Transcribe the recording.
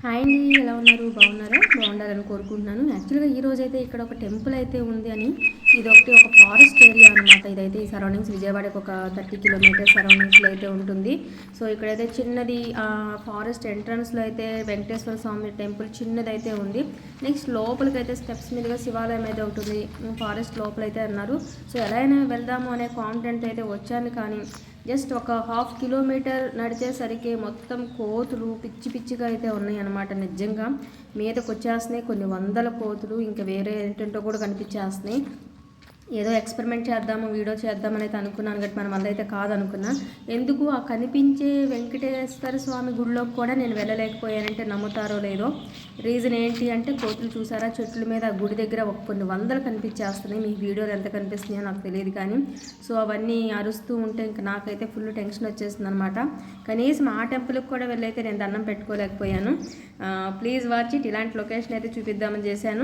Hi అండి, ఎలా ఉన్నారు? బాగున్నారా? బాగుండాలని కోరుకుంటున్నాను. యాక్చువల్గా ఈ రోజు అయితే ఇక్కడ ఒక టెంపుల్ అయితే ఉంది అని, ఇదొకటి ఒక ఫారెస్ట్ ఏరియా అనమాట. ఇదైతే ఈ సరౌండింగ్స్ విజయవాడకి ఒక 30 కిలోమీటర్స్ సరౌండింగ్స్లో అయితే ఉంటుంది. సో ఇక్కడైతే చిన్నది ఫారెస్ట్ ఎంట్రన్స్లో అయితే వెంకటేశ్వర స్వామి టెంపుల్ చిన్నదైతే ఉంది. నెక్స్ట్ లోపలికైతే స్టెప్స్ మీదుగా శివాలయం అయితే ఉంటుంది. ఫారెస్ట్ లోపలైతే అన్నారు. సో ఎలా అయినా వెళ్దాము అనే కాన్ఫిడెంట్ అయితే వచ్చాను, కానీ జస్ట్ ఒక 1/2 కిలోమీటర్ నడిచేసరికి మొత్తం కోతులు పిచ్చి పిచ్చిగా అయితే ఉన్నాయి అన్నమాట. నిజంగా మీదకి వచ్చేస్తున్నాయి కొన్ని వందల కోతులు, ఇంకా వేరే ఏంటంటో కూడా కనిపించేస్తున్నాయి. ఏదో ఎక్స్పెరిమెంట్ చేద్దాము, వీడియో చేద్దామని అయితే అనుకున్నాను, బట్ మనం అయితే కాదనుకున్నా. ఎందుకు ఆ కనిపించే వెంకటేశ్వర స్వామి గుడిలోకి కూడా నేను వెళ్ళలేకపోయానంటే నమ్ముతారో లేదో. రీజన్ ఏంటి అంటే కోతులు చూసారా, చెట్ల మీద గుడి దగ్గర కొన్ని వందలు కనిపించేస్తున్నాయి. మీ వీడియోలు ఎంత కనిపిస్తున్నాయో నాకు తెలియదు, కానీ సో అవన్నీ అరుస్తూ ఉంటే ఇంకా నాకైతే ఫుల్ టెన్షన్ వచ్చేస్తుంది అనమాట. కనీసం ఆ టెంపుల్కి కూడా వెళ్ళైతే నేను దండం పెట్టుకోలేకపోయాను. Please watch it. ఇలాంటి లొకేషన్ అయితే చూపిద్దామని చేశాను.